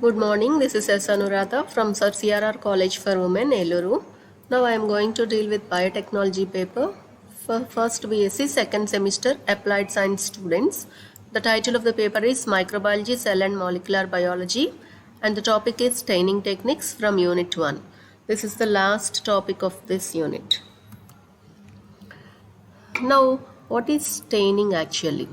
Good morning, this is S. Anuradha from Sir CRR College for Women, Eluru. Now I am going to deal with biotechnology paper for first BSc second semester applied science students. The title of the paper is Microbiology, Cell and Molecular Biology and the topic is Staining Techniques from Unit 1. This is the last topic of this unit. Now, what is staining actually?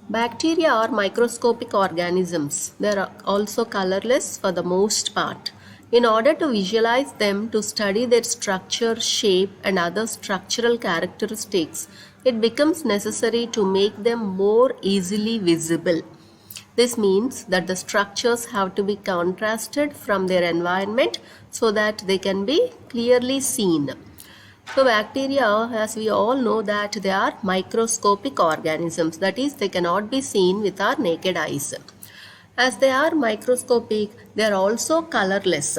Bacteria are microscopic organisms. They are also colorless for the most part. In order to visualize them, to study their structure, shape, and other structural characteristics, it becomes necessary to make them more easily visible. This means that the structures have to be contrasted from their environment so that they can be clearly seen. So bacteria, as we all know, that they are microscopic organisms, that is they cannot be seen with our naked eyes. As they are microscopic, they are also colorless.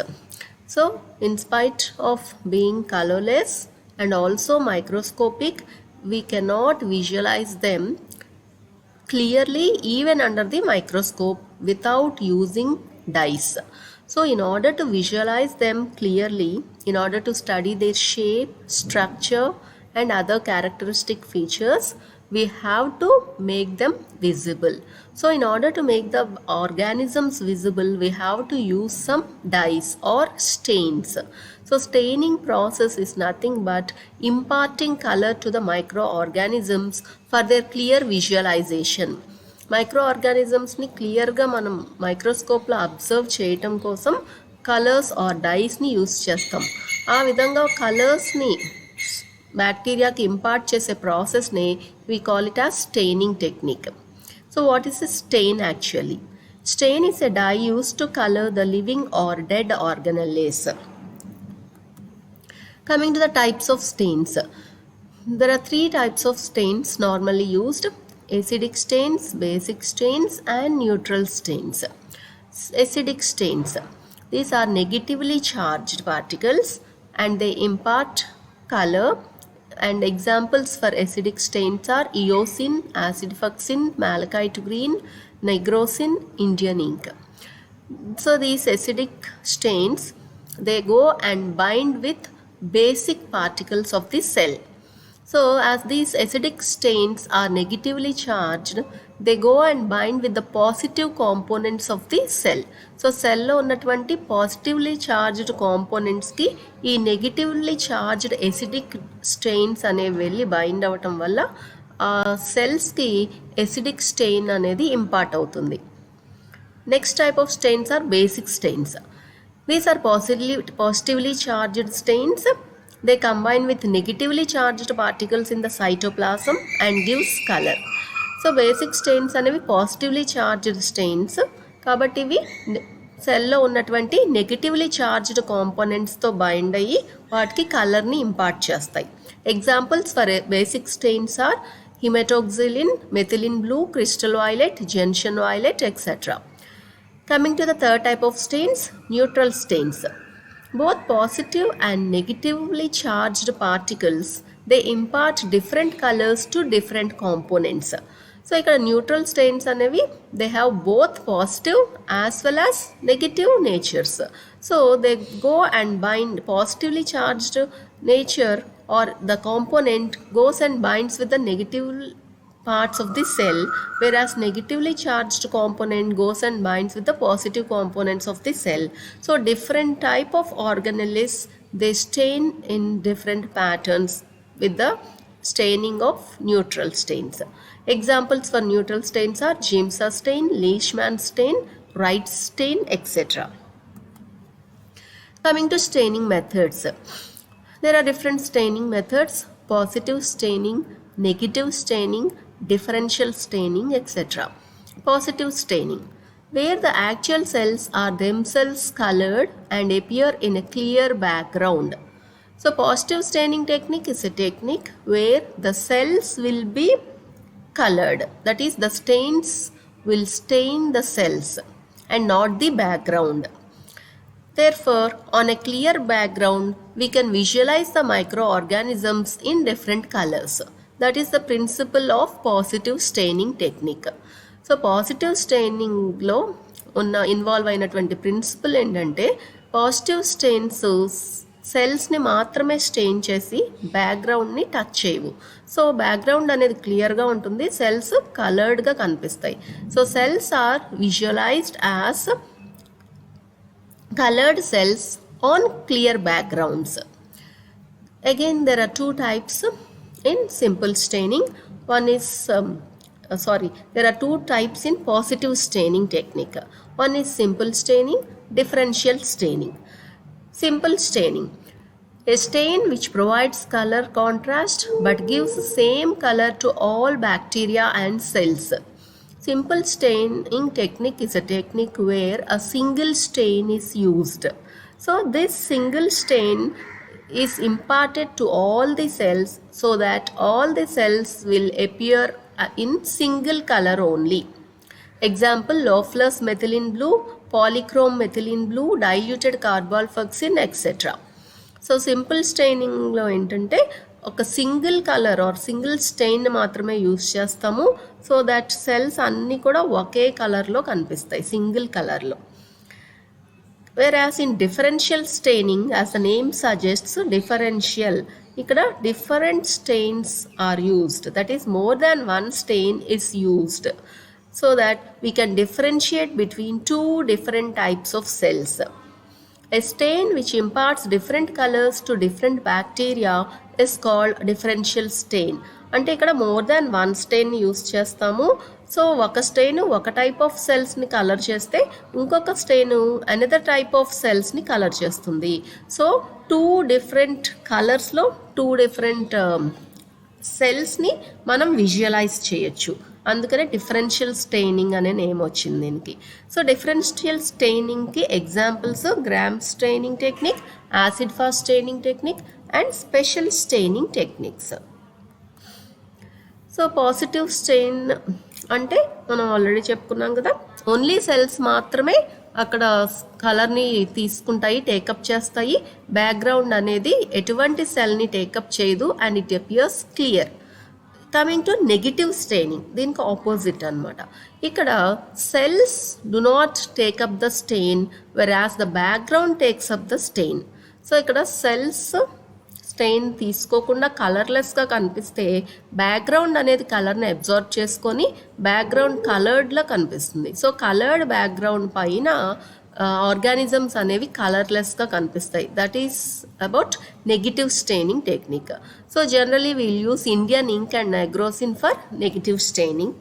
So in spite of being colorless and also microscopic, we cannot visualize them clearly even under the microscope without using dyes. So in order to visualize them clearly, in order to study their shape, structure and other characteristic features, we have to make them visible. So in order to make the organisms visible, we have to use some dyes or stains. So staining process is nothing but imparting color to the microorganisms for their clear visualization. మైక్రోఆర్గానిజమ్స్ని క్లియర్గా మనం మైక్రోస్కోప్లో observe చేయటం కోసం colours are డైస్ని use చేస్తాం. ఆ విధంగా కలర్స్ని బ్యాక్టీరియాకి impart చేసే ప్రాసెస్ని we call it as staining technique. So what is a stain actually? Stain is a dye use to colour the living or dead organelles. Coming to the types of stains, there are three types of stains normally used: acidic stains, basic stains and neutral stains. Acidic stains, these are negatively charged particles and they impart color, and examples for acidic stains are eosin, acidifucsin, malachite green, nigrosin, Indian ink. So these acidic stains, they go and bind with basic particles of the cell. So as these acidic stains are negatively charged, they go and bind with the positive components of the cell. So cell లో ఉన్నటువంటి positively charged కాంపోనెంట్స్కి ఈ negatively charged acidic stains అనేవి వెళ్ళి bind అవ్వటం వల్ల ఆ సెల్స్కి acidic stain అనేది ఇంపార్ట్ అవుతుంది. Next type of stains are basic stains. These are positively charged stains. They combine with negatively charged particles in the cytoplasm and gives color. So basic stains అనేవి positively charged stains కాబట్టి ఇవి సెల్లో ఉన్నటువంటి negatively charged కాంపోనెంట్స్తో bind అయ్యి వాటికి కలర్ని impart చేస్తాయి. Examples for basic stains are haematoxylin, methylene blue, crystal violet, gentian violet, etcetera. Coming to the third type of stains, neutral stains. Both positive and negatively charged particles, they impart different colors to different components. So ఇక్కడ neutral stains అనేవి they have both positive as well as negative natures. So they go and bind positively charged nature or the component goes and binds with the negative parts of the cell, whereas negatively charged component goes and binds with the positive components of the cell. So different type of organelles, they stain in different patterns with the staining of neutral stains. Examples for neutral stains are Giemsa stain, Leishman stain, Wright stain, etc. Coming to staining methods, there are different staining methods: positive staining, negative staining, differential staining, etc. Positive staining, where the actual cells are themselves colored and appear in a clear background. So positive staining technique is a technique where the cells will be colored, that is the stains will stain the cells and not the background. Therefore, on a clear background, we can visualize the microorganisms in different colors. That is the principle of positive staining technique. So positive staining లో involve అయినటువంటి principle ఏంటంటే positive stains సెల్స్ని మాత్రమే stain చేసి బ్యాక్గ్రౌండ్ని touch చేయవు. So background అనేది క్లియర్గా ఉంటుంది, సెల్స్ కలర్డ్గా కనిపిస్తాయి. So cells are visualised as colored cells on clear backgrounds. Again, there are two types in simple staining. There are two types in positive staining technique. One is simple staining, differential staining. Simple staining, a stain which provides color contrast but gives the same color to all bacteria and cells. Simple staining technique is a technique where a single stain is used. So this single stain is imparted to all the cells so that all the cells will appear in single color only. Example, Loeffler's methylene blue, polychrome methylene blue, diluted carbaalfuxin, etc. So simple స్టెయినింగ్లో ఏంటంటే ఒక single colour or single stain మాత్రమే use చేస్తాము. So that cells అన్నీ కూడా ఒకే కలర్లో కనిపిస్తాయి, single కలర్లో. Whereas in differential staining, as the name suggests, differential, ఇక్కడ different stains are used. That is, more than one stain is used so that we can differentiate between two different types of cells. A stain which imparts different colors to different bacteria is called differential stain. అంటే ఇక్కడ more than one stain use చేస్తాము. So ఒక stain ఒక type of సెల్స్ని colour చేస్తే ఇంకొక stain another type of సెల్స్ని colour చేస్తుంది. సో టూ డిఫరెంట్ కలర్స్లో టూ డిఫరెంట్ సెల్స్ని మనం విజువలైజ్ చేయొచ్చు. అందుకనే డిఫరెన్షియల్ స్టెయినింగ్ అనే నేమ్ వచ్చింది దీనికి. సో డిఫరెన్షియల్ స్టెయినింగ్కి examples Gram staining technique, acid fast staining technique and special staining techniques. So positive stain అంటే మనం ఆల్రెడీ చెప్పుకున్నాం కదా, ఓన్లీ సెల్స్ మాత్రమే అక్కడ కలర్ని తీసుకుంటాయి, టేకప్ చేస్తాయి. బ్యాక్గ్రౌండ్ అనేది ఎటువంటి సెల్ని టేకప్ చేయదు and it appears clear. Coming to negative staining, దీనికి ఆపోజిట్ అనమాట. ఇక్కడ cells do not take up the strain వెరాస్ the background takes up the stain. So ఇక్కడ సెల్స్ స్టెయిన్ తీసుకోకుండా కలర్లెస్గా కనిపిస్తే బ్యాక్గ్రౌండ్ అనేది కలర్ని అబ్జార్బ్ చేసుకొని బ్యాక్గ్రౌండ్ కలర్డ్లా కనిపిస్తుంది. సో కలర్డ్ బ్యాక్గ్రౌండ్ పైన ఆర్గానిజమ్స్ అనేవి కలర్లెస్గా కనిపిస్తాయి. That is about negative staining technique. So generally we'll use Indian ink and nigrosin for negative staining.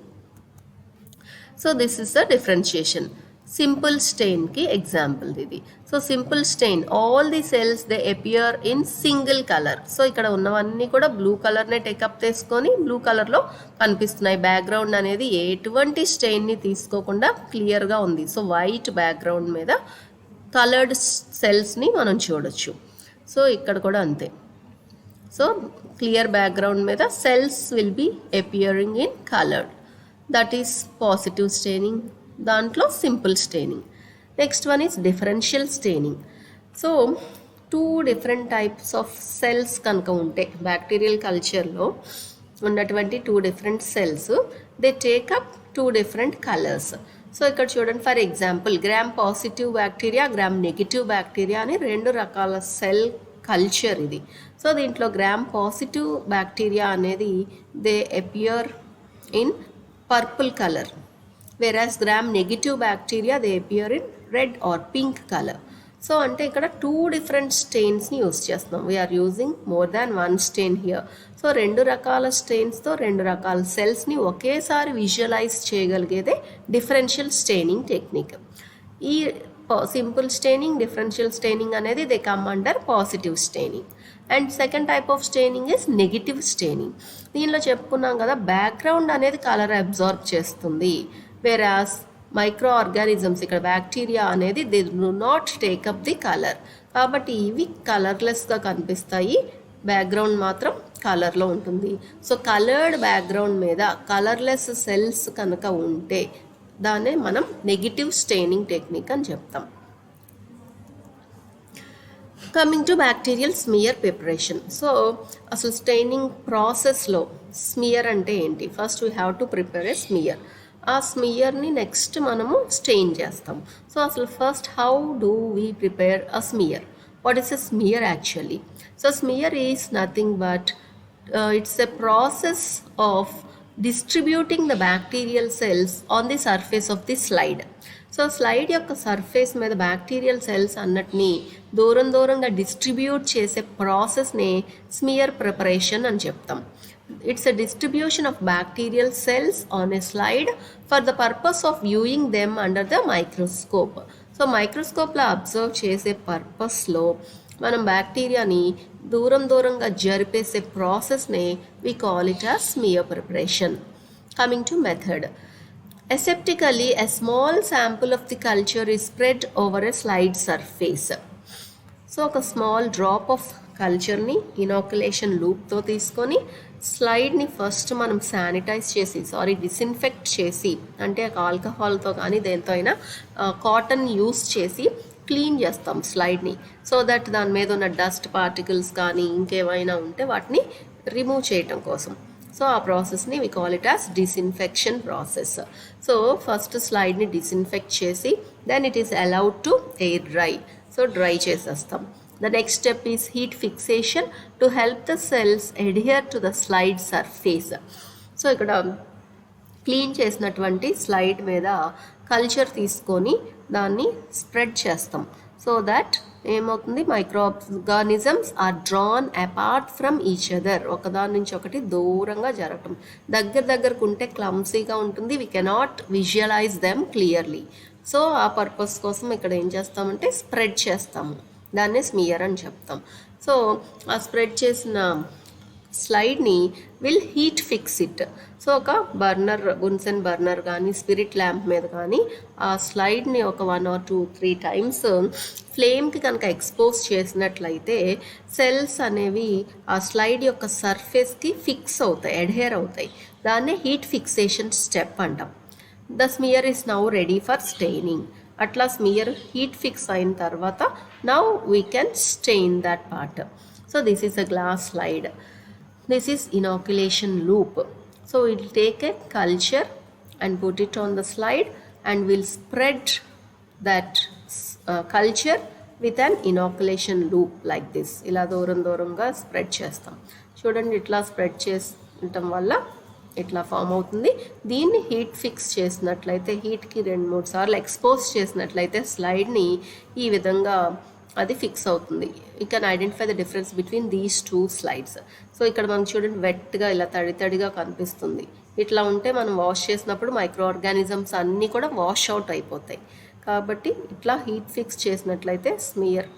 So this is the differentiation. Simple స్టెయిన్కి ఎగ్జాంపుల్ ఇది. So simple stain, all the cells they appear in single colour. So ఇక్కడ ఉన్నవన్నీ కూడా blue కలర్నే take up చేసుకొని blue కలర్లో కనిపిస్తున్నాయి. Background అనేది ఎటువంటి స్టెయిన్ని తీసుకోకుండా క్లియర్గా ఉంది. సో వైట్ బ్యాక్గ్రౌండ్ మీద కలర్డ్ సెల్స్ని మనం చూడొచ్చు. సో ఇక్కడ కూడా అంతే. సో క్లియర్ బ్యాక్గ్రౌండ్ మీద cells will be appearing in coloured. That is positive staining. దాంట్లో simple staining. Next one is differential staining. So two different types of cells కనుక ఉంటే బ్యాక్టీరియల్ కల్చర్లో ఉన్నటువంటి two different cells they take up two different colours. So ఇక్కడ చూడండి, for example Gram positive bacteria, Gram negative bacteria అని రెండు రకాల cell culture ఇది. సో దీంట్లో గ్రామ్ పాజిటివ్ బ్యాక్టీరియా అనేది they appear in purple colour, whereas gram negative bacteria they appear in red or pink color. So అంటే ఇక్కడ two different స్టెయిన్స్ని use చేస్తున్నాం. We are using more than one stain here. So రెండు రకాల స్టెయిన్స్తో రెండు రకాల సెల్స్ని ఒకేసారి విజువలైజ్ చేయగలిగేదే డిఫరెన్షియల్ స్టెయినింగ్ టెక్నిక్. ఈ సింపుల్ స్టెయినింగ్, డిఫరెన్షియల్ స్టెయినింగ్ అనేది they come under positive staining. And second type of staining is negative staining. దీనిలో చెప్పుకున్నాం కదా, బ్యాక్గ్రౌండ్ అనేది కలర్ అబ్జార్బ్ చేస్తుంది. whereas microorganisms, ఇక్కడ బ్యాక్టీరియా అనేది they do not take up the colour. కాబట్టి ఇవి కలర్లెస్గా కనిపిస్తాయి, బ్యాక్గ్రౌండ్ మాత్రం కలర్లో ఉంటుంది. సో కలర్డ్ బ్యాక్గ్రౌండ్ మీద కలర్లెస్ సెల్స్ కనుక ఉంటే దాన్నే మనం నెగిటివ్ స్టెయినింగ్ టెక్నిక్ అని చెప్తాం. Coming to bacterial smear preparation. So అసలు స్టెయినింగ్ ప్రాసెస్లో స్మియర్ అంటే ఏంటి? First we have to prepare A smear. ఆ స్మియర్ని నెక్స్ట్ మనము స్టెయిన్ చేస్తాం. సో అసలు first how do we prepare a smear? What is a smear actually? So smear is nothing but it's a process of distributing the bacterial cells on the surface of the slide. So slide యొక్క surface మీద bacterial cells అన్నిటినీ దూరంగా distribute చేసే ప్రాసెస్ని smear preparation అని చెప్తాం. It's a distribution of bacterial cells on a slide for the purpose of viewing them under the microscope. So మైక్రోస్కోప్లో observe చేసే పర్పస్లో మనం బ్యాక్టీరియాని దూరంగా జరిపేసే ప్రాసెస్నే we call it as smear preparation. Coming to method. Aseptically, a small sample of the culture is spread over a slide surface. So ఒక small drop of కల్చర్ని ఇనాక్యులేషన్ లూప్తో తీసుకొని స్లైడ్ని ఫస్ట్ మనం శానిటైజ్ చేసి డిస్ఇన్ఫెక్ట్ చేసి, అంటే ఆల్కహాల్తో కానీ దేంతో అయినా కాటన్ యూస్ చేసి క్లీన్ చేస్తాం స్లైడ్ని. సో దట్ దాని మీద ఉన్న డస్ట్ పార్టికల్స్ కానీ ఇంకేమైనా ఉంటే వాటిని రిమూవ్ చేయటం కోసం. సో ఆ ప్రాసెస్ని we call it as disinfection process. So first స్లైడ్ని డిస్ఇన్ఫెక్ట్ చేసి then it is allowed to air dry. So dry చేసేస్తాం. The next step is heat fixation to help the cells adhere to the slide surface. So ఇక్కడ clean చేసినటువంటి slide మీద culture తీసుకొని దాన్ని spread చేస్తాం. So that ఏమవుతుంది, micro organisms are drawn apart from each other. ఒకదాని నుంచి ఒకటి దూరంగా జరగటం. దగ్గరకు ఉంటే క్లమ్సీగా ఉంటుంది, we cannot visualise them clearly. So ఆ పర్పస్ కోసం ఇక్కడ ఏం చేస్తామంటే స్ప్రెడ్ చేస్తాము, దాన్నే స్మియర్ అని చెప్తాం. సో ఆ స్ప్రెడ్ చేసిన స్లైడ్ని will heat fix it. So ఒక బర్నర్, బున్సెన్ బర్నర్ కానీ స్పిరిట్ ల్యాంప్ మీద కానీ ఆ స్లైడ్ని ఒక 1 or 2, 3 times ఫ్లేమ్కి కనుక ఎక్స్పోజ్ చేసినట్లయితే సెల్స్ అనేవి ఆ స్లైడ్ యొక్క సర్ఫేస్కి ఫిక్స్ అవుతాయి, అడ్హేర్ అవుతాయి. దాన్నే హీట్ ఫిక్సేషన్ స్టెప్ అంటాం. The smear is now ready for staining. అట్లా స్మియర్ హీట్ ఫిక్స్ అయిన తర్వాత now we can stain that part. So this is a glass slide. This is inoculation loop. So we will take a culture and put it on the slide and we'll spread that culture with an inoculation loop like this. ఇలా దూరంగా spread చేస్తాం. చూడండి, ఇట్లా spread చేయటం వల్ల ఇట్లా form అవుతుంది. దీన్ని హీట్ ఫిక్స్ చేసినట్లయితే, హీట్కి 2-3 సార్లు ఎక్స్పోజ్ చేసినట్లయితే స్లైడ్ని ఈ విధంగా అది ఫిక్స్ అవుతుంది. You can identify the difference between these 2 slides. So ఇక్కడ మనం చూడండి, వెట్గా ఇలా తడిగా కనిపిస్తుంది. ఇట్లా ఉంటే మనం వాష్ చేసినప్పుడు మైక్రో ఆర్గానిజమ్స్ అన్నీ కూడా వాష్ అవుట్ అయిపోతాయి. కాబట్టి ఇట్లా హీట్ ఫిక్స్ చేసినట్లయితే smear,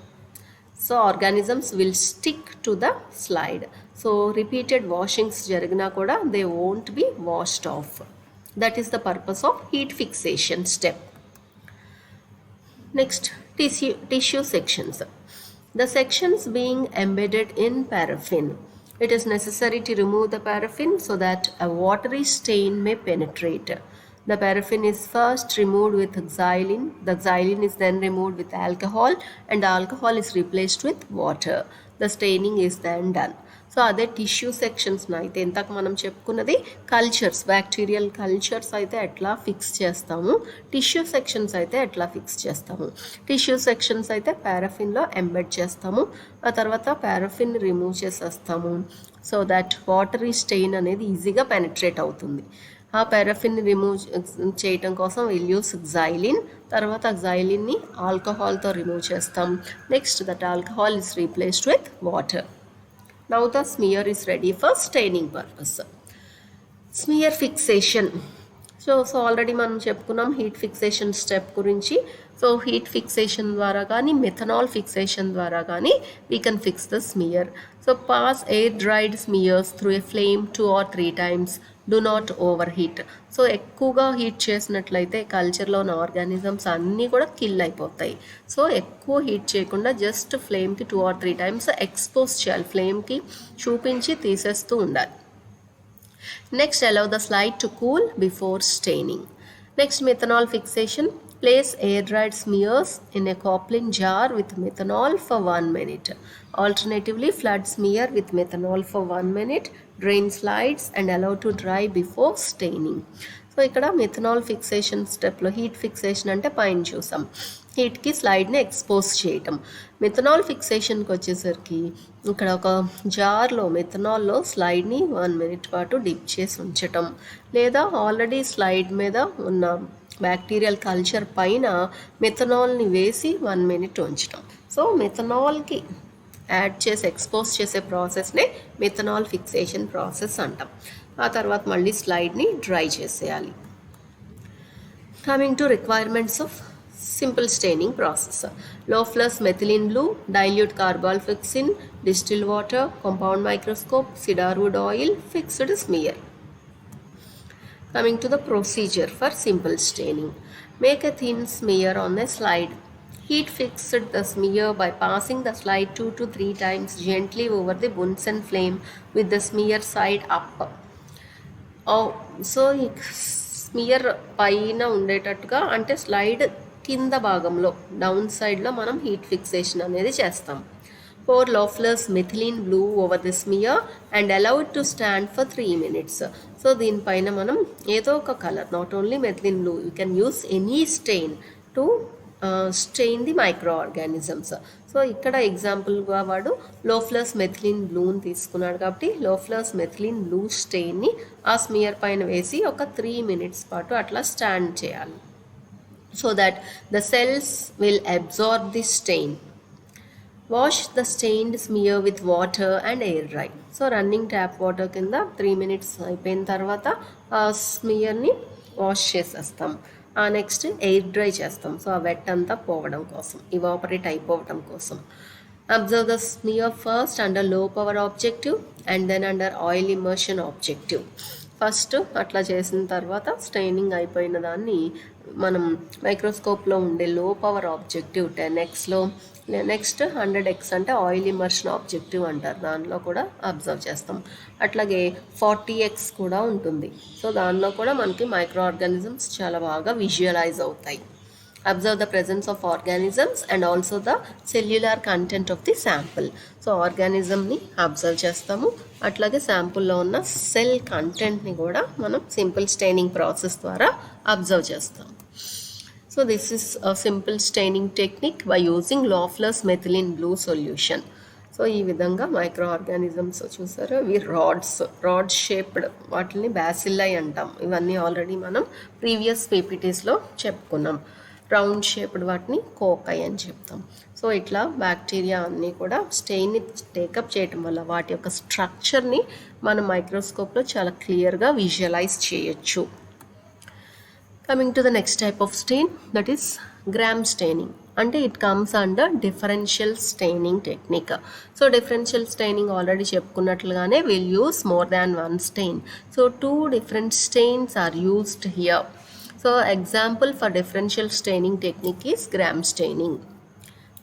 so organisms will stick to the slide. So repeated washings జరిగినా కూడా they won't be washed off. That is the purpose of heat fixation step. Next, tissue sections. The sections being embedded in paraffin. It is necessary to remove the paraffin so that a watery stain may penetrate. The paraffin is first removed with xylene. The xylene is then removed with alcohol and the alcohol is replaced with water. The staining is then done. So అదే tissue సెక్షన్స్ను అయితే ఇంతకు మనం చెప్పుకున్నది cultures, bacterial cultures అయితే ఎట్లా fix చేస్తాము, tissue sections అయితే ఎట్లా fix చేస్తాము. టిష్యూ సెక్షన్స్ అయితే పారాఫిన్లో ఎంబెడ్ చేస్తాము, ఆ తర్వాత పారాఫిన్ రిమూవ్ చేసేస్తాము. సో దట్ వాటరీ స్టెయిన్ అనేది ఈజీగా పెనిట్రేట్ అవుతుంది. ఆ పారాఫిన్ రిమూవ్ చేయటం కోసం విల్ యూస్ xylene. తర్వాత xyleneని ఆల్కహాల్తో రిమూవ్ చేస్తాం. Next that alcohol is replaced with water. Now the smear is ready for staining purpose. Smear fixation. So already మనం చెప్పుకున్నాం హీట్ ఫిక్సేషన్ స్టెప్ గురించి. సో హీట్ ఫిక్సేషన్ ద్వారా కానీ methanol fixation ద్వారా కానీ we can fix the smear. So pass air dried smears through a flame 2 or 3 times. Do not over heat. So ఎక్కువగా heat చేసినట్లయితే కల్చర్లో ఉన్న ఆర్గానిజమ్స్ అన్నీ కూడా కిల్ అయిపోతాయి. సో ఎక్కువ హీట్ చేయకుండా జస్ట్ ఫ్లేమ్కి 2 or 3 times ఎక్స్పోజ్ చేయాలి, ఫ్లేమ్కి చూపించి తీసేస్తూ ఉండాలి. Next allow the slide to cool before staining. Next, methanol fixation. Place air-dried smears in a Copeland jar with methanol for 1 minute. Alternatively, flood smear with methanol for 1 minute. Drain slides and allow to dry before staining. So so ఇక్కడ methanol fixation స్టెప్లో heat fixation అంటే పైన చూసాం, హీట్కి స్లైడ్ని expose చేయటం. Methanol ఫిక్సేషన్కి వచ్చేసరికి ఇక్కడ ఒక జార్లో మిథనాల్లో స్లైడ్ని 1 minute పాటు డిప్ చేసి ఉంచటం, లేదా ఆల్రెడీ స్లైడ్ మీద ఉన్న బ్యాక్టీరియల్ కల్చర్ పైన మిథనాల్ని వేసి 1 minute ఉంచటం. సో మిథనాల్కి యాడ్ చేసి ఎక్స్పోజ్ చేసే ప్రాసెస్నే మిథనాల్ ఫిక్సేషన్ ప్రాసెస్ అంటాం. ఆ తర్వాత మళ్ళీ స్లైడ్ని డ్రై చేసేయాలి. Coming to requirements of simple staining process. Loeffler's methylene blue, dilute carbol fuchsin, distil water, compound microscope, cedar wood oil, fixed smear. Coming to the procedure for simple staining. Make a thin smear on a slide. Heat fixed the smear by passing the slide 2 to 3 times gently over the Bunsen flame with the smear side up. So ఈ smear పైన ఉండేటట్టుగా, అంటే slide కింద భాగంలో down సైడ్లో మనం heat fixation అనేది చేస్తాం. Pour Loeffler's methylene blue over the smear and allow it to stand for 3 minutes. So దీనిపైన మనం ఏదో ఒక colour, not only methylene blue, you can use any stain to stain the micro organisms. So ఇక్కడ ఎగ్జాంపుల్గా వాడు లోఫ్లర్స్ methylene బ్లూని తీసుకున్నాడు కాబట్టి లోఫ్లర్స్ methylene blue స్టెయిన్ని ఆ స్మియర్ పైన వేసి ఒక 3 minutes పాటు అట్లా స్టాండ్ చేయాలి, so that the cells will absorb the stain. Wash the stained smear with water and air dry. So running tap water కింద 3 minutes అయిపోయిన తర్వాత ఆ స్మియర్ని వాష్ చేసేస్తాం. నెక్స్ట్ ఎయిర్ డ్రై చేస్తాం, సో ఆ వెట్ అంతా పోవడం కోసం, ఇవాపరేట్ అయిపోవడం కోసం. Observe the smear first under low power objective and then under oil immersion objective. First అట్లా చేసిన తర్వాత స్టెయినింగ్ అయిపోయిన దాన్ని మనం మైక్రోస్కోప్లో ఉండే లో power objective 10x next 100x అంటే ఆయిల్ ఇమర్షన్ ఆబ్జెక్టివ్ అంటారు, దానిలో కూడా అబ్జర్వ్ చేస్తాం. అట్లాగే 40x కూడా ఉంటుంది, సో దానిలో కూడా మనకి మైక్రో ఆర్గానిజమ్స్ చాలా బాగా విజువలైజ్ అవుతాయి. Observe the presence of organisms and also the cellular content of the sample. So ఆర్గానిజంని అబ్జర్వ్ చేస్తాము, అట్లాగే శాంపుల్లో ఉన్న సెల్ కంటెంట్ని కూడా మనం సింపుల్ స్టెయినింగ్ ప్రాసెస్ ద్వారా అబ్జర్వ్ చేస్తాం. So this is a simple staining technique by using Loeffler's methylene blue solution. So ఈ విధంగా మైక్రో ఆర్గానిజమ్స్ చూసారు, ఇవి రాడ్ షేప్డ్, వాటిని బ్యాసిల్లై అంటాం. ఇవన్నీ ఆల్రెడీ మనం ప్రీవియస్ పీపీటీస్లో చెప్పుకున్నాం. రౌండ్ షేప్డ్ వాటిని కోకై అని చెప్తాం. సో ఇట్లా బ్యాక్టీరియా అన్నీ కూడా స్టెయిన్ని టేకప్ చేయటం వల్ల వాటి యొక్క స్ట్రక్చర్ని మనం మైక్రోస్కోప్లో చాలా క్లియర్గా విజువలైజ్ చేయొచ్చు. Coming to the next type of stain, that is gram staining. అంటే it comes under differential staining technique. So differential staining already చెప్పుకున్నట్లుగానే will use more than 1 stain. So 2 different stains are used here. So example for differential staining technique is gram staining.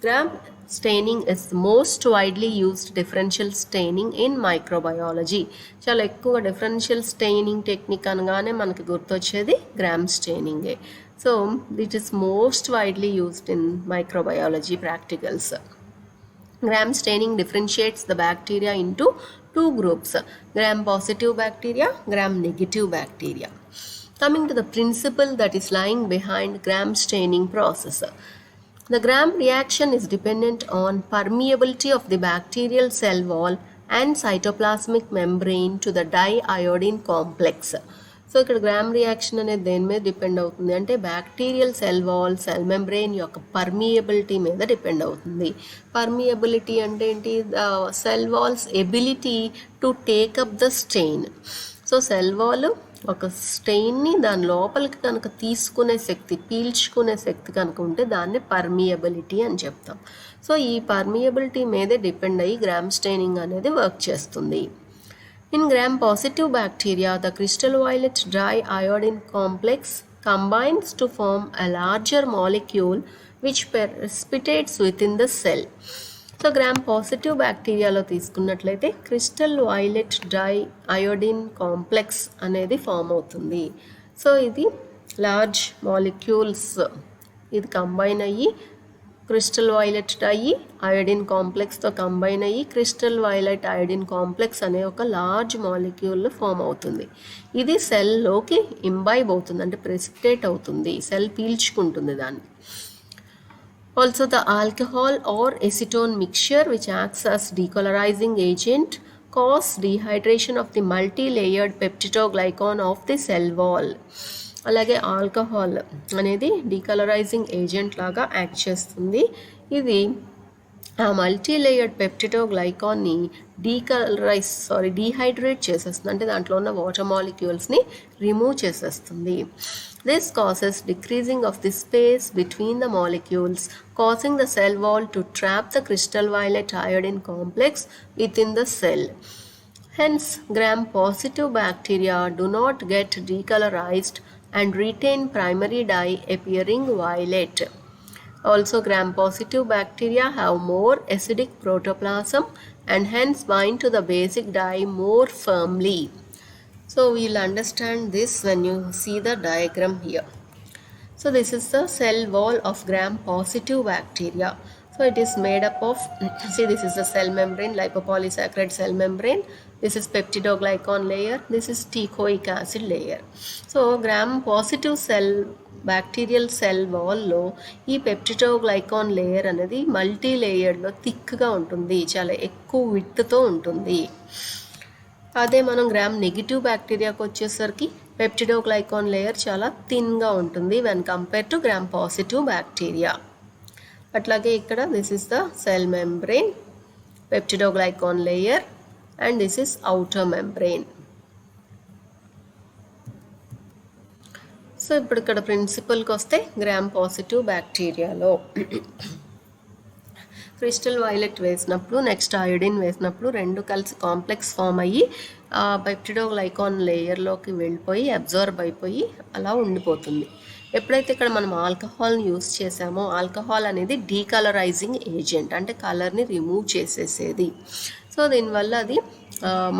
Gram staining is the most widely used differential staining in microbiology. చాలా ఎక్కువ differential staining technique అనగానే మనకి గుర్తొచ్చేది Gram స్టెయినింగే. So it is most widely used in microbiology practicals. Gram staining differentiates the bacteria into 2 groups, gram positive bacteria, gram negative bacteria. Coming to the principle that is lying behind gram staining process. The gram reaction is dependent on permeability of the bacterial cell wall and cytoplasmic membrane to the diiodine complex. So ఇక్కడ Gram reaction అనేది దేని మీద depend అవుతుంది అంటే bacterial cell wall, cell membrane యొక్క permeability మీద depend అవుతుంది. Permeability అంటే ఏంటి? Cell walls ability to take up the stain. So cell wall ఒక స్టెయిన్ని దాని లోపలికి కనుక తీసుకునే శక్తి, పీల్చుకునే శక్తి కనుక ఉంటే దాన్ని పర్మియబిలిటీ అని చెప్తాం. సో ఈ పర్మియబిలిటీ మీదే డిపెండ్ అయ్యి గ్రామ్ స్టెయినింగ్ అనేది వర్క్ చేస్తుంది. In gram-positive bacteria, the crystal violet diiodine complex combines to form a larger molecule which precipitates within the cell. So Gram positive బ్యాక్టీరియాలో తీసుకున్నట్లయితే క్రిస్టల్ వైలెట్ డైఅయోడిన్ కాంప్లెక్స్ అనేది form అవుతుంది. So ఇది large molecules ఇది combine అయ్యి crystal violet dye iodine కాంప్లెక్స్తో combine అయ్యి crystal violet iodine complex అనే ఒక లార్జ్ మాలిక్యూల్ ఫామ్ అవుతుంది. ఇది సెల్లోకి ఇంబైబ్ అవుతుంది, అంటే ప్రెసిపిటేట్ అవుతుంది, సెల్ పీల్చుకుంటుంది దాన్ని. Also the alcohol or acetone mixture which acts as decolorizing agent cause dehydration of the multi-layered peptidoglycan of the cell wall. అలాగే alcohol అనేది డీకలరైజింగ్ ఏజెంట్ లాగా యాక్ట్ చేస్తుంది. ఇది ఆ మల్టీ లేయర్డ్ పెప్టిడోగ్లైకాన్ని డీహైడ్రేట్ చేసేస్తుంది, అంటే దాంట్లో ఉన్న వాటర్ మాలిక్యూల్స్ని రిమూవ్ చేసేస్తుంది. This causes decreasing of the space between the molecules, causing the cell wall to trap the crystal violet iodine complex within the cell. Hence, gram-positive bacteria do not get decolorized and retain primary dye appearing violet. Also, gram-positive bacteria have more acidic protoplasm and hence bind to the basic dye more firmly. So we'll understand this when you see the diagram here. So this is the cell wall of gram-positive bacteria. So it is made up of, see, this is the cell membrane, lipopolysaccharide cell membrane. This is peptidoglycan layer. This is teichoic acid layer. So gram-positive cell bacterial cell వాల్లో ఈ peptidoglycan layer అనేది multi లేయర్లో థిక్గా ఉంటుంది, చాలా ఎక్కువ విడ్త్తో ఉంటుంది. అదే మనం గ్రామ్ నెగిటివ్ బ్యాక్టీరియాకి వచ్చేసరికి పెప్టిడోగ్లైకాన్ లేయర్ చాలా థిన్గా ఉంటుంది when compare to gram positive bacteria. అట్లాగే ఇక్కడ this is the cell membrane, peptidoglycan layer, and this is outer membrane. So ఇప్పుడు ఇక్కడ ప్రిన్సిపల్కి వస్తే గ్రామ్ పాజిటివ్ బ్యాక్టీరియాలో క్రిస్టల్ వైలెట్ వేసినప్పుడు నెక్స్ట్ అయోడిన్ వేసినప్పుడు రెండు కలిసి కాంప్లెక్స్ ఫామ్ అయ్యి పెప్టిడోగ్లైకాన్ లేయర్లోకి వెళ్ళిపోయి అబ్జర్బ్ అయిపోయి అలా ఉండిపోతుంది. ఎప్పుడైతే ఇక్కడ మనం ఆల్కహాల్ని యూస్ చేసామో, ఆల్కహాల్ అనేది డీకలరైజింగ్ ఏజెంట్, అంటే కలర్ని రిమూవ్ చేసేసేది. సో దీనివల్ల అది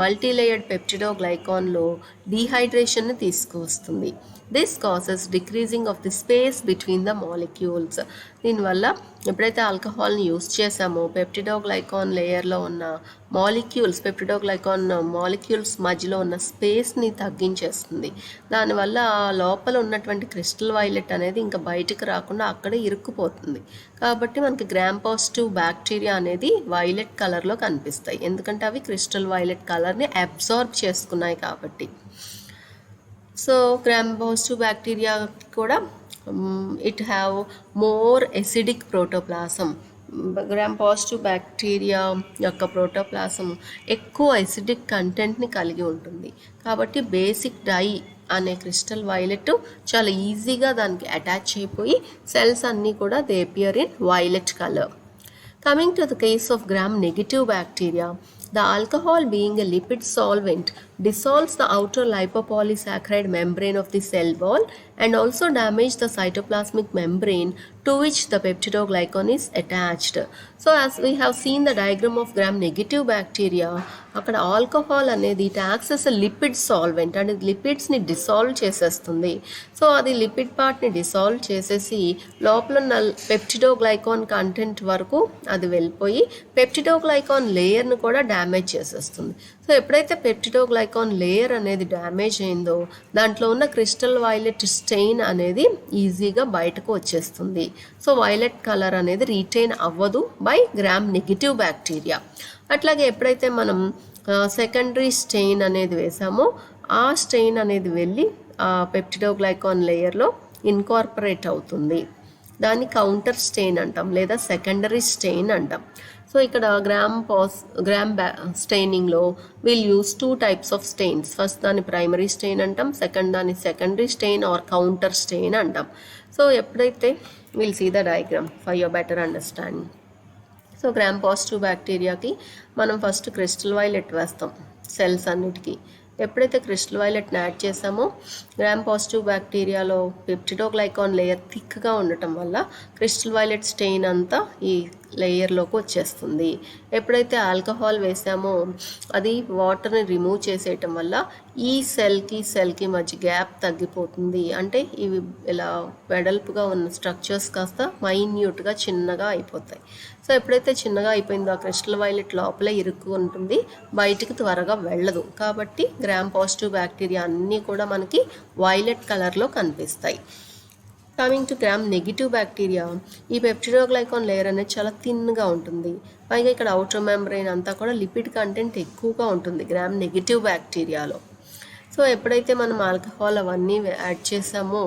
మల్టీ లేయర్డ్ పెప్టిడోగ్లైకాన్లో డీహైడ్రేషన్ని తీసుకువస్తుంది. This causes decreasing of the space between the molecules. దీనివల్ల ఎప్పుడైతే ఆల్కహాల్ని యూస్ చేసామో పెప్టిడోగ్లైకాన్ లేయర్లో ఉన్న మాలిక్యూల్స్, పెప్టిడోగ్లైకాన్ మాలిక్యూల్స్ మధ్యలో ఉన్న స్పేస్ని తగ్గించేస్తుంది. దానివల్ల లోపల ఉన్నటువంటి క్రిస్టల్ వైలెట్ అనేది ఇంకా బయటకు రాకుండా అక్కడే ఇరుక్కుపోతుంది. కాబట్టి మనకి గ్రామ్ పాజిటివ్ బ్యాక్టీరియా అనేది వైలెట్ కలర్లో కనిపిస్తాయి, ఎందుకంటే అవి క్రిస్టల్ వైలెట్ కలర్ని అబ్జార్బ్ చేసుకున్నాయి కాబట్టి. సో గ్రామ్ పాజిటివ్ బ్యాక్టీరియా కూడా it have more acidic protoplasm. Gram positive bacteria యొక్క ప్రోటోప్లాసం ఎక్కువ ఎసిడిక్ కంటెంట్ని కలిగి ఉంటుంది. కాబట్టి బేసిక్ డై అనే క్రిస్టల్ వైలెట్ చాలా ఈజీగా దానికి అటాచ్ అయిపోయి సెల్స్ అన్నీ కూడా they appear in violet colour. Coming to the case of Gram negative bacteria, the alcohol being a lipid solvent dissolves the outer lipopolysaccharide membrane of the cell wall and also damage the cytoplasmic membrane to which the peptidoglycan is attached. So as we have seen the diagram of gram negative bacteria, అక్కడ alcohol అనేది it acts as a lipid solvent, అంటే లిపిడ్స్ని dissolve చేసేస్తుంది. So అది lipid పార్ట్ని dissolve చేసేసి లోపల ఉన్న peptidoglycan content వరకు అది వెళ్ళిపోయి పెప్టిడోగ్లైకాన్ లేయర్ను కూడా డ్యామేజ్ చేసేస్తుంది. సో ఎప్పుడైతే పెప్టిడోగ్లైకాన్ లేయర్ అనేది డ్యామేజ్ అయిందో దాంట్లో ఉన్న క్రిస్టల్ వైలెట్ స్టెయిన్ అనేది ఈజీగా బయటకు వచ్చేస్తుంది. సో వైలెట్ కలర్ అనేది రీటైన్ అవ్వదు బై గ్రామ్ నెగిటివ్ బ్యాక్టీరియా. అట్లాగే ఎప్పుడైతే మనం సెకండరీ స్టెయిన్ అనేది వేసామో ఆ స్టెయిన్ అనేది వెళ్ళి పెప్టిడోగ్లైకాన్ లేయర్లో ఇన్కార్పొరేట్ అవుతుంది. దాన్ని కౌంటర్ స్టెయిన్ అంటాం లేదా సెకండరీ స్టెయిన్ అంటాం. సో ఇక్కడ గ్రామ్ స్టెయినింగ్లో will use 2 types of stains. First దాన్ని ప్రైమరీ స్టెయిన్ అంటాం, సెకండ్ దాన్ని secondary stain or counter stain అంటాం. సో ఎప్పుడైతే will see the diagram for your better understanding. So Gram positive బ్యాక్టీరియాకి మనం ఫస్ట్ క్రిస్టల్ వైలెట్ వేస్తాం సెల్స్ అన్నిటికీ. ఎప్పుడైతే క్రిస్టల్ వైలెట్ని యాడ్ చేసామో గ్రామ్ పాజిటివ్ బ్యాక్టీరియాలో పెప్టిడోగ్లైకాన్ లేయర్ థిక్గా ఉండటం వల్ల క్రిస్టల్ వైలెట్ స్టెయిన్ అంతా ఈ లేయర్లోకి వచ్చేస్తుంది. ఎప్పుడైతే ఆల్కహాల్ వేసామో అది వాటర్ని రిమూవ్ చేసేయటం వల్ల ఈ సెల్కి మధ్య గ్యాప్ తగ్గిపోతుంది. అంటే ఇవి ఇలా వెడల్పుగా ఉన్న స్ట్రక్చర్స్ కాస్త మైన్యూట్గా చిన్నగా అయిపోతాయి. సో ఎప్పుడైతే చిన్నగా అయిపోయిందో ఆ క్రిస్టల్ వైలెట్ లోపలే ఇరుక్కు ఉంటుంది, బయటికి త్వరగా వెళ్ళదు. కాబట్టి గ్రామ్ పాజిటివ్ బ్యాక్టీరియా అన్నీ కూడా మనకి వైలెట్ కలర్లో కనిపిస్తాయి. Coming to gram negative bacteria, ఈ పెప్టిడోగ్లైకాన్ లేయర్ అనేది చాలా థిన్గా ఉంటుంది. పైగా ఇక్కడ అవుటర్ మెంబ్రెయిన్ అంతా కూడా లిపిడ్ కంటెంట్ ఎక్కువగా ఉంటుంది గ్రామ్ నెగిటివ్ బ్యాక్టీరియాలో. సో ఎప్పుడైతే మనం ఆల్కహాల్ అవన్నీ యాడ్ చేసామో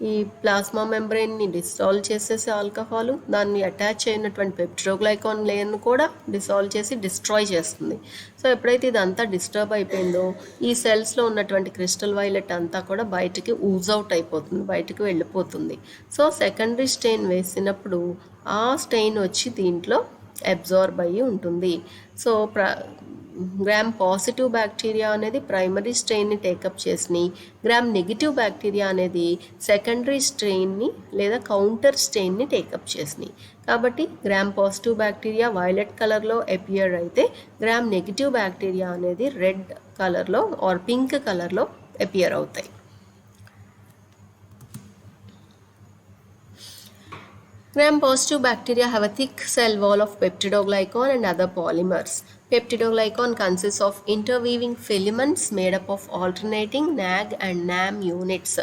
ఈ ప్లాస్మా మెంబ్రెయిన్ని డిసాల్వ్ చేసేసి ఆల్కహాల్ దాన్ని అటాచ్ అయినటువంటి పెప్టిడోగ్లైకాన్ లేయర్ను కూడా డిసాల్వ్ చేసి డిస్ట్రాయ్ చేస్తుంది. సో ఎప్పుడైతే ఇదంతా డిస్టర్బ్ అయిపోయిందో ఈ సెల్స్లో ఉన్నటువంటి క్రిస్టల్ వైలెట్ అంతా కూడా బయటికి ఊజ్ అవుట్ అయిపోతుంది, బయటికి వెళ్ళిపోతుంది. సో సెకండరీ స్టెయిన్ వేసినప్పుడు ఆ స్టెయిన్ వచ్చి దీంట్లో అబ్జార్బ్ అయ్యి ఉంటుంది. సో గ్రామ్ పాజిటివ్ బ్యాక్టీరియా అనేది ప్రైమరీ స్ట్రెయిన్ని టేకప్ చేసి గ్రామ్ నెగిటివ్ బ్యాక్టీరియా అనేది సెకండరీ స్ట్రెయిన్ని లేదా కౌంటర్ స్ట్రెయిన్ని టేకప్ చేసినాయి. కాబట్టి గ్రామ్ పాజిటివ్ బ్యాక్టీరియా వైలెట్ కలర్లో అపియర్ అయితే గ్రామ్ నెగిటివ్ బ్యాక్టీరియా అనేది రెడ్ కలర్లో ఆర్ పింక్ కలర్లో అపియర్ అవుతాయి. Gram-positive bacteria have a thick cell wall of peptidoglycan and other polymers. Peptidoglycan consists of interweaving filaments made up of alternating NAG and NAM units.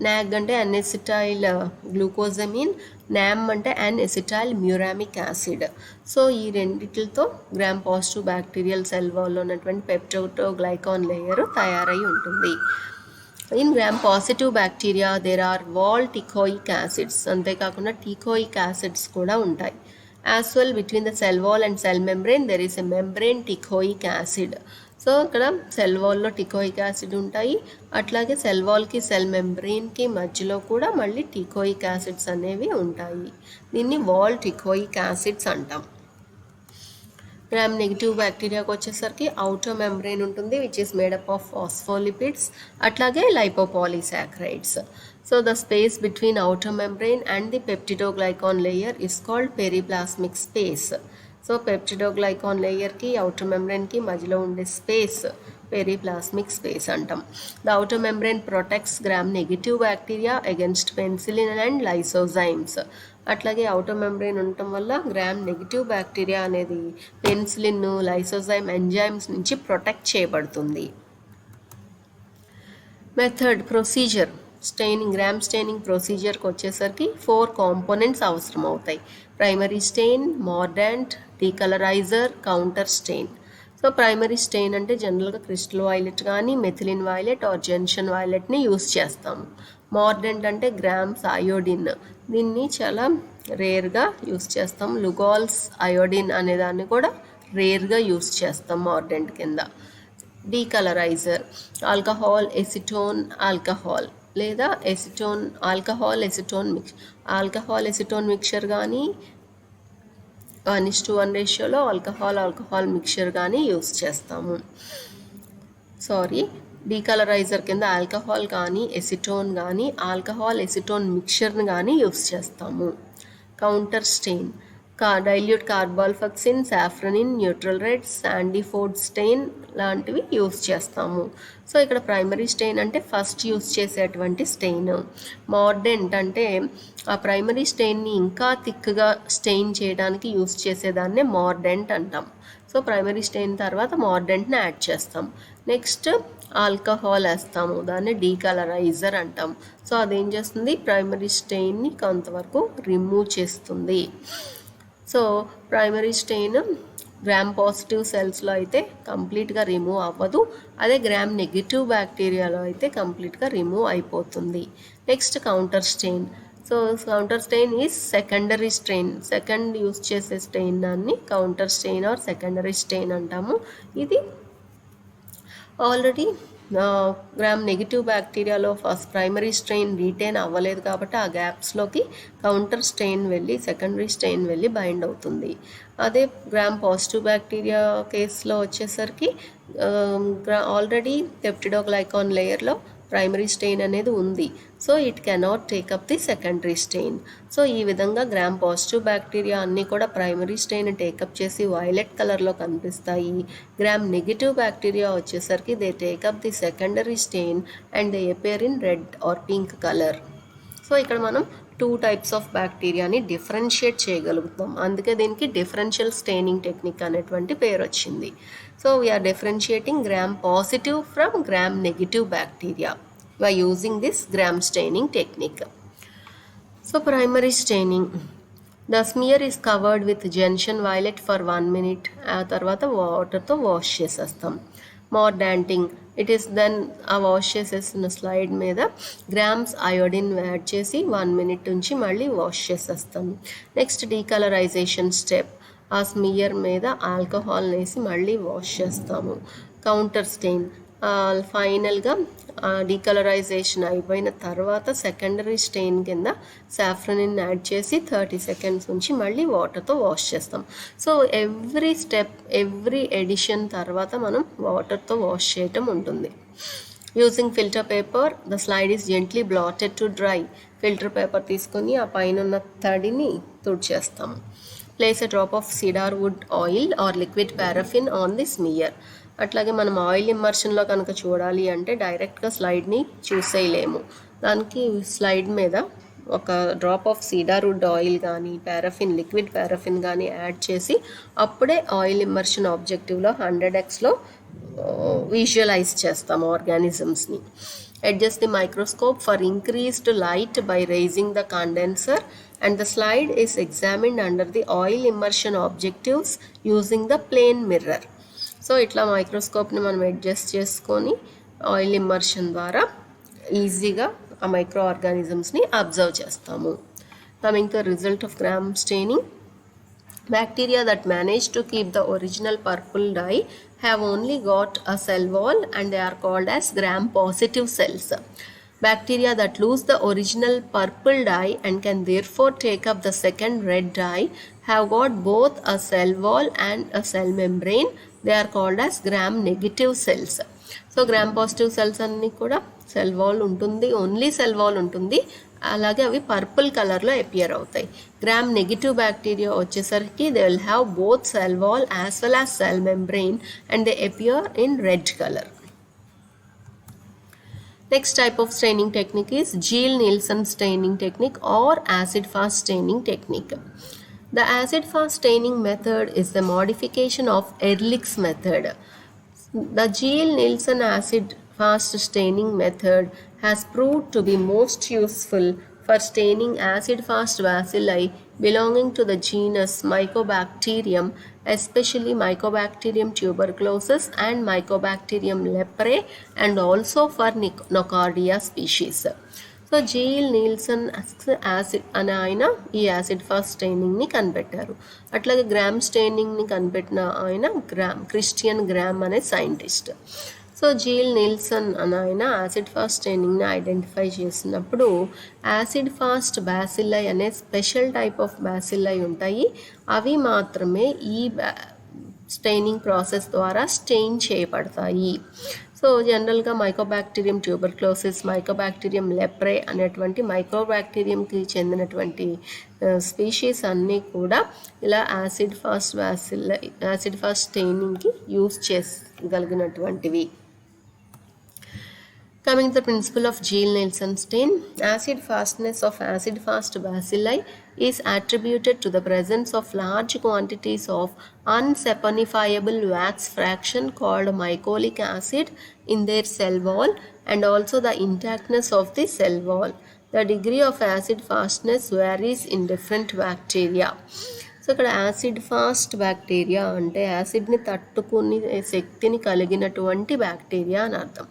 NAG అంటే N-acetyl glucosamine, NAM అంటే N-acetyl muramic acid. So ఈ రెండిటితో gram positive bacterial cell వాల్లో ఉన్నటువంటి peptidoglycan layer తయారై ఉంటుంది. In gram-positive bacteria there are wall teichoic acids, అంతేకాకుండా teichoic acids కూడా ఉంటాయి. As well between the cell wall and cell membrane there is a membrane teichoic acid. So ఇక్కడ cell వాల్లో టికోయిక్ acid ఉంటాయి, అట్లాగే cell వాల్కి cell మెంబ్రెయిన్కి మధ్యలో కూడా మళ్ళీ టికోయిక్ యాసిడ్స్ అనేవి ఉంటాయి. దీన్ని వాల్ టికోయిక్ యాసిడ్స్ అంటాం. గ్రామ్ నెగిటివ్ బ్యాక్టీరియాకి వచ్చేసరికి అవుటర్ మెంబ్రెయిన్ ఉంటుంది which is made up of phospholipids, అట్లాగే lipopolysaccharides. So the space between outer membrane and the peptidoglycan layer is called periplasmic space. So peptidoglycan లేయర్కి అవుటర్ మెంబ్రెయిన్కి మధ్యలో ఉండే స్పేస్ పెరిప్లాస్మిక్ స్పేస్ అంటాం. The outer membrane protects Gram negative bacteria against penicillin and lysozymes. అట్లాగే outer membrane ఉండటం వల్ల Gram negative bacteria అనేది penicillin, lysozyme enzymes నుంచి ప్రొటెక్ట్ చేయబడుతుంది. Method procedure staining, Gram staining ప్రొసీజర్కి వచ్చేసరికి 4 కాంపోనెంట్స్ అవసరం అవుతాయి. Primary stain, mordant, decolouriser, counter stain. So primary stain అంటే జనరల్గా క్రిస్టల్ వైలెట్ కానీ మెథిలిన్ వైలెట్ ఆర్ జెన్షన్ వైలెట్ని యూస్ చేస్తాము. మార్డెంట్ అంటే గ్రామ్స్ అయోడిన్, దీన్ని చాలా రేర్గా యూస్ చేస్తాం. లుగాల్స్ అయోడిన్ అనేదాన్ని కూడా రేర్గా యూస్ చేస్తాం మార్డెంట్ కింద. డీకలరైజర్ ఆల్కహాల్, ఎసిటోన్, ఆల్కహాల్ లేదా acetone alcohol acetone acetone mixture కానీ 1:1 రేషియోలో ఆల్కహాల్ మిక్చర్ కానీ యూస్ చేస్తాము. డీకలరైజర్ కింద ఆల్కహాల్ కానీ ఎసిటోన్ కానీ ఆల్కహాల్ ఎసిటోన్ మిక్చర్ని కానీ యూస్ చేస్తాము. Counter stain dilute carbol fuchsin, safranin, neutral red, Sandiford stain లాంటివి యూస్ చేస్తాము. సో ఇక్కడ ప్రైమరీ స్టెయిన్ అంటే ఫస్ట్ యూస్ చేసేటువంటి స్టెయిన్. మార్డెంట్ అంటే ఆ ప్రైమరీ స్టెయిన్ని ఇంకా థిక్గా స్టెయిన్ చేయడానికి యూస్ చేసేదాన్నే మార్డెంట్ అంటాం. సో ప్రైమరీ స్టెయిన్ తర్వాత మార్డెంట్ని యాడ్ చేస్తాం. నెక్స్ట్ ఆల్కహాల్ వేస్తాము, దాన్ని డీకలరైజర్ అంటాం. సో అదేం చేస్తుంది, ప్రైమరీ స్టెయిన్ని కొంతవరకు రిమూవ్ చేస్తుంది. So primary stain Gram positive సెల్స్లో అయితే కంప్లీట్గా రిమూవ్ అవ్వదు, అదే గ్రామ్ నెగిటివ్ బ్యాక్టీరియాలో అయితే కంప్లీట్గా రిమూవ్ అయిపోతుంది. Next counter stain. So counter stain is secondary stain, second use చేసే స్టెయిన్ దాన్ని counter stain or secondary stain అంటాము. ఇది ఆల్రెడీ గ్రామ్ నెగిటివ్ బ్యాక్టీరియాలో ఫస్ట్ ప్రైమరీ స్ట్రెయిన్ రీటైన్ అవ్వలేదు కాబట్టి ఆ గ్యాప్స్లోకి కౌంటర్ స్ట్రెయిన్ వెళ్ళి సెకండరీ స్ట్రెయిన్ వెళ్ళి బైండ్ అవుతుంది. అదే గ్రామ్ పాజిటివ్ బ్యాక్టీరియా కేసులో వచ్చేసరికి ఆల్రెడీ పెప్టిడోగ్లైకాన్ లేయర్లో ప్రైమరీ స్టెయిన్ అనేది ఉంది. So it cannot take up the secondary stain. So ఈ విధంగా గ్రామ్ పాజిటివ్ బ్యాక్టీరియా అన్నీ కూడా ప్రైమరీ స్టెయిన్ టేకప్ చేసి వైలెట్ కలర్లో కనిపిస్తాయి. గ్రామ్ నెగిటివ్ బ్యాక్టీరియా వచ్చేసరికి they take up the secondary strain and they appear in red or pink colour. So ఇక్కడ మనం 2 టైప్స్ ఆఫ్ బ్యాక్టీరియాని డిఫరెన్షియేట్ చేయగలుగుతాం. అందుకే దీనికి డిఫరెన్షియల్ స్టెయినింగ్ టెక్నిక్ అనేటువంటి పేరు వచ్చింది. So we are differentiating Gram positive from Gram negative bacteria by using this Gram staining technique. So primary staining, the smear is covered with gentian violet for 1 minute. ఆ తర్వాత వాటర్తో wash చేసేస్తాం. Mordanting, it is then ఆ wash చేసేసిన slide మీద Gram's iodine add చేసి 1 minute ఉంచి మళ్ళీ వాష్ చేసేస్తాం. నెక్స్ట్ డీకలరైజేషన్ స్టెప్, ఆ స్మియర్ మీద ఆల్కహాల్ వేసి మళ్ళీ వాష్ చేస్తాము. కౌంటర్ స్టెయిన్, ఫైనల్గా డీకలరైజేషన్ అయిపోయిన తర్వాత సెకండరీ స్టెయిన్ కింద సాఫ్రనిన్ యాడ్ చేసి 30 seconds ఉంచి మళ్ళీ వాటర్తో వాష్ చేస్తాం. So every step, every addition తర్వాత మనం వాటర్తో వాష్ చేయటం ఉంటుంది. Using filter paper, the slide is gently blotted to dry. Filter paper తీసుకొని ఆ పైన ఉన్న తడిని తుడిచేస్తాము. Place a drop of cedar wood oil or liquid paraffin on the smear. అట్లాగే మనం ఆయిల్ ఇమ్మర్షన్లో కనుక చూడాలి అంటే డైరెక్ట్గా స్లైడ్ని చూసేయలేము. దానికి స్లైడ్ మీద ఒక drop of cedar wood oil కానీ పారాఫిన్, లిక్విడ్ పారాఫిన్ కానీ యాడ్ చేసి అప్పుడే ఆయిల్ ఇమ్మర్షన్ ఆబ్జెక్టివ్లో 100x విజువలైజ్ చేస్తాము ఆర్గానిజమ్స్ని. Adjust the microscope for increased light by raising the condenser, and the slide is examined under the oil immersion objectives using the plane mirror. So ఇట్లా మైక్రోస్కోప్ని మనం adjust చేసుకొని oil immersion ద్వారా ఈజీగా ఆ micro ఆర్గానిజమ్స్ని observe చేస్తాము. Coming to result of gram staining, bacteria that manage to keep the original purple dye have only got a cell wall and they are called as gram positive cells. Bacteria that lose the original purple dye and can therefore take up the second red dye have got both a cell wall and a cell membrane. They are called as gram negative cells. So Gram positive cells అన్నీ కూడా cell wall ఉంటుంది, only cell wall ఉంటుంది, అలాగే అవి purple కలర్లో appear అవుతాయి. Gram negative bacteria వచ్చేసరికి they will have both cell wall as well as cell membrane and they appear in red colour. Next type of staining technique is Gill-Nielsen staining technique or acid-fast staining technique. The acid-fast staining method is the modification of Ehrlich's method. The Gill-Nielsen acid-fast staining method has proved to be most useful for staining acid-fast bacilli belonging to the genus Mycobacterium, especially Mycobacterium tuberculosis and Mycobacterium leprae, and also for Nocardia species. So Gill-Nielsen acid అని ఆయన ఈ acid fast స్టెయినింగ్ని కనిపెట్టారు. అట్లాగే gram స్టెయినింగ్ని కనిపెట్టిన ఆయన Christian Gram అనే scientist. So Gill-Nielsen అని ఆయన యాసిడ్ ఫాస్ట్ స్టెయినింగ్ని ఐడెంటిఫై చేసినప్పుడు యాసిడ్ ఫాస్ట్ బ్యాసిల్లై అనే స్పెషల్ టైప్ ఆఫ్ బ్యాసిల్లై ఉంటాయి, అవి మాత్రమే ఈ స్టెయినింగ్ ప్రాసెస్ ద్వారా స్టెయిన్ చేయబడతాయి. సో జనరల్గా మైకోబాక్టీరియం ట్యూబర్క్లోసిస్, మైకోబాక్టీరియం లెప్రే అనేటువంటి మైకోబాక్టీరియంకి చెందినటువంటి స్పీషీస్ అన్నీ కూడా ఇలా యాసిడ్ ఫాస్ట్ స్టెయినింగ్కి యూస్ చేయగలిగినటువంటివి. Coming to the principle of Gill-Nielsen stain, acid fastness of acid fast bacilli is attributed to the presence of large quantities of unsaponifiable wax fraction called mycolic acid in their cell wall and also the intactness of the cell wall. The degree of acid fastness varies in different bacteria. So ఇక్కడ acid fast bacteria అంటే యాసిడ్ని తట్టుకునే శక్తిని కలిగినటువంటి bacteria అని అర్థం.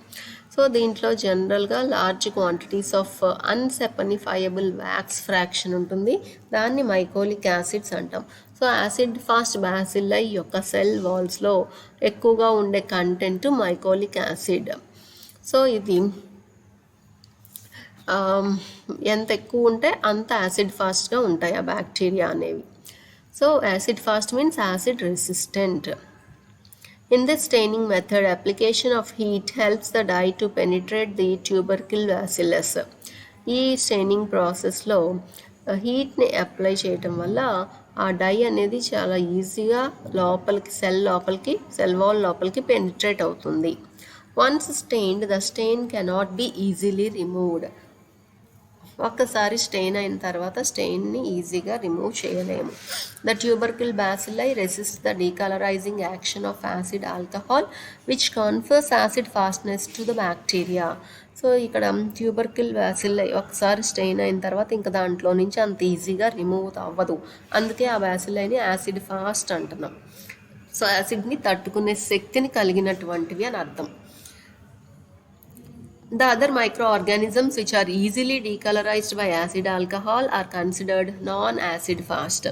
So దీంట్లో జనరల్గా large quantities of unsaponifiable wax fraction ఉంటుంది, దాన్ని మైకోలిక్ యాసిడ్స్ అంటాం. సో యాసిడ్ ఫాస్ట్ బ్యాసిల్లై యొక్క సెల్ వాల్స్లో ఎక్కువగా ఉండే కంటెంట్ మైకోలిక్ యాసిడ్. సో ఇది ఎంత ఎక్కువ ఉంటే అంత యాసిడ్ ఫాస్ట్గా ఉంటాయి ఆ బ్యాక్టీరియా అనేవి. So acid fast means acid resistant. In this staining method, application of heat helps the dye to penetrate the tubercle bacillus. ఈ స్టెయినింగ్ ప్రాసెస్లో హీట్ని అప్లై చేయటం వల్ల ఆ డై అనేది చాలా ఈజీగా లోపలికి సెల్ వాల్ లోపలికి పెనిట్రేట్ అవుతుంది. Once stained the stain cannot be easily removed. ఒక్కసారి స్టెయిన్ అయిన తర్వాత స్టెయిన్ని ఈజీగా రిమూవ్ చేయలేము. The tubercle bacilli resist the decolourising action of acid alcohol which confers acid fastness to the bacteria. So ఇక్కడ tubercle bacilli ఒకసారి stain అయిన తర్వాత ఇంకా దాంట్లో నుంచి అంత ఈజీగా రిమూవ్ అవ్వదు. అందుకే ఆ బ్యాసిల్లైని యాసిడ్ ఫాస్ట్ అంటున్నాం. సో యాసిడ్ని తట్టుకునే శక్తిని కలిగినటువంటివి అని అర్థం. The other microorganisms which are easily decolorized by acid alcohol are considered non-acid fast.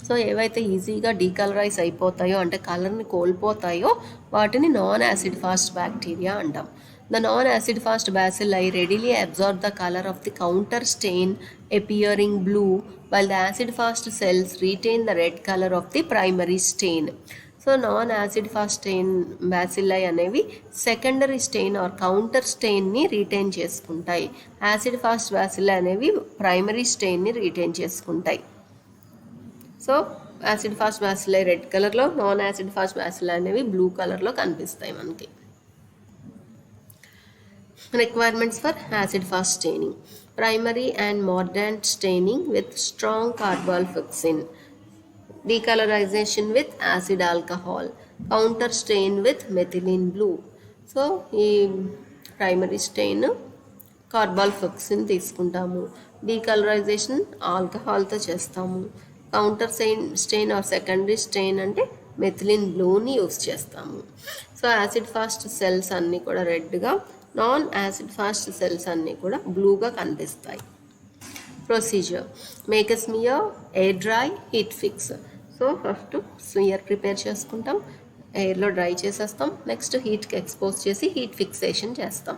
So ఏవైతే ఈజీగా డీకలరైజ్ అయిపోతాయో అంటే కలర్ని కోల్పోతాయో వాటిని నాన్ యాసిడ్ ఫాస్ట్ బ్యాక్టీరియా అంటాం. The non-acid fast bacilli readily absorb the color of the counter stain appearing blue, while the acid fast cells retain the red color of the primary stain. So non acid fast stain bacilli అనేవి secondary stain or counter స్టెయిన్ని retain చేసుకుంటాయి. Acid fast bacilli అనేవి primary స్టెయిన్ని retain చేసుకుంటాయి. So acid fast bacilli red కలర్లో, non acid fast bacilli అనేవి blue కలర్లో కనిపిస్తాయి మనకి. Requirements for acid fast staining: primary and mordant staining with strong carbamazepine, decolorization with acid alcohol, counter stain with methylene blue. So ఈ primary stain carbol fuchsin తీసుకుంటాము, decolourisation ఆల్కహాల్తో చేస్తాము, counter stain or secondary stain అంటే methylene బ్లూని use చేస్తాము. So acid fast cells అన్నీ కూడా రెడ్గా, నాన్ యాసిడ్ ఫాస్ట్ సెల్స్ అన్నీ కూడా బ్లూగా కనిపిస్తాయి. Procedure: make a smear, air dry, heat fix. So first smear prepare చేసుకుంటాం, ఎయిర్లో డ్రై చేసేస్తాం, నెక్స్ట్ హీట్కి ఎక్స్పోజ్ చేసి హీట్ ఫిక్సేషన్ చేస్తాం.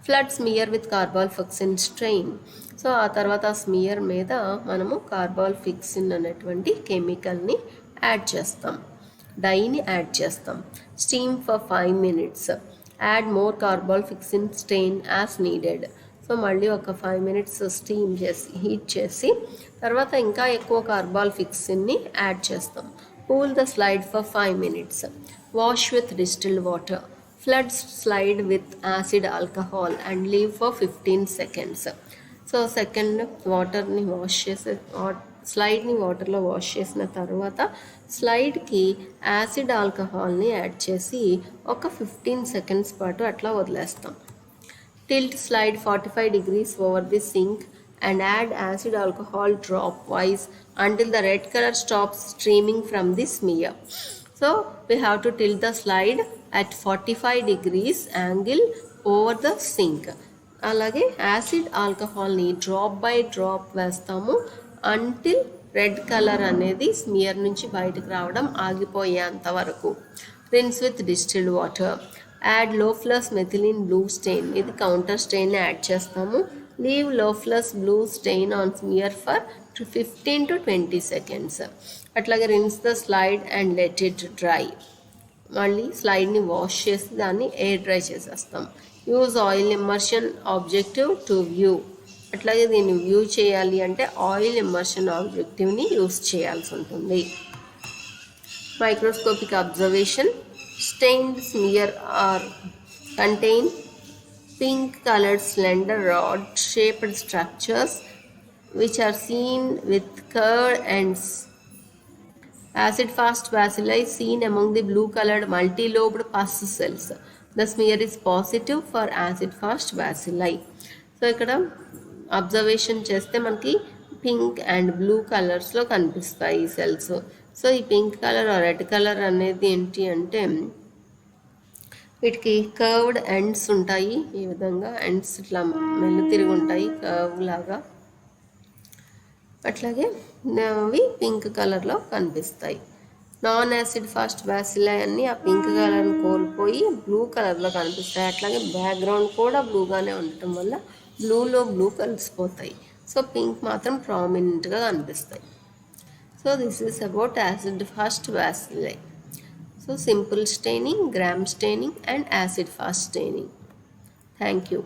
Flood smear with carbol fuchsin strain. So ఆ తర్వాత ఆ స్మియర్ మీద మనము కార్బాల్ఫెక్సిన్ అనేటువంటి కెమికల్ని యాడ్ చేస్తాం, డైని యాడ్ చేస్తాం. Steam for 5 minutes. Add more carbol fuchsin stain as needed. So మళ్ళీ ఒక 5 minutes స్టీమ్ చేసి హీట్ చేసి తర్వాత ఇంకా ఎక్కువ కార్బాల్ఫెక్సిన్ని యాడ్ చేస్తాం. Cool the slide for 5 minutes. Wash with distilled water. Flood slide with acid alcohol and leave for 15 seconds. So second వాటర్ని wash చేసే స్లైడ్ని వాటర్లో వాష్ చేసిన తర్వాత స్లైడ్కి యాసిడ్ ఆల్కహాల్ని యాడ్ చేసి ఒక 15 seconds పాటు అట్లా వదిలేస్తాం. Tilt slide 45 degrees over the sink and add acid alcohol drop wise until the red color stops streaming from the smear. So we have to tilt the slide at 45 degrees angle over the sink. అలాగే acid ఆల్కహాల్ని drop by drop వేస్తాము until red colour అనేది smear నుంచి బయటకు రావడం ఆగిపోయేంత వరకు. Rinse with distilled water. Add Loeffler's methylene blue stain. ఇది కౌంటర్ స్టెయిన్ యాడ్ చేస్తాము. Leave Loeffler's blue stain on smear for 15 to 20 seconds. అట్లాగే rinse the slide and let it dry. మళ్ళీ స్లైడ్ని వాష్ చేసి దాన్ని ఎయిర్ డ్రై చేసేస్తాం. Use oil immersion objective to view. అట్లాగే దీన్ని వ్యూ చేయాలి అంటే ఆయిల్ ఇమ్మర్షన్ ఆబ్జెక్టివ్ని యూజ్ చేయాల్సి ఉంటుంది. Microscopic observation. Stained smear are contain pink colored slender rod shaped structures which are seen with curved ends. Acid fast bacilli seen among the blue colored multi-lobed pus cells. The smear is positive for acid fast bacilli. So ఇక్కడ observation చేస్తే మనకి pink and blue కలర్స్లో కనిపిస్తాయి ఈ cells. So ఈ pink colour red colour అనేది ఏంటి అంటే వీటికి కర్వ్డ్ ఎండ్స్ ఉంటాయి. ఈ విధంగా ఎండ్స్ ఇట్లా మెల్లు తిరిగి ఉంటాయి కర్వ్ లాగా. అట్లాగే అవి పింక్ కలర్లో కనిపిస్తాయి. నాన్ యాసిడ్ ఫాస్ట్ బ్యాసిల్లై అన్నీ ఆ పింక్ కలర్ని కోల్పోయి బ్లూ కలర్లో కనిపిస్తాయి. అట్లాగే బ్యాక్గ్రౌండ్ కూడా బ్లూగానే ఉండటం వల్ల బ్లూలో బ్లూ కలిసిపోతాయి. సో పింక్ మాత్రం ప్రామినెంట్గా కనిపిస్తాయి. So this is about acid fast bacilli. So simple staining, gram staining and acid fast staining. Thank you.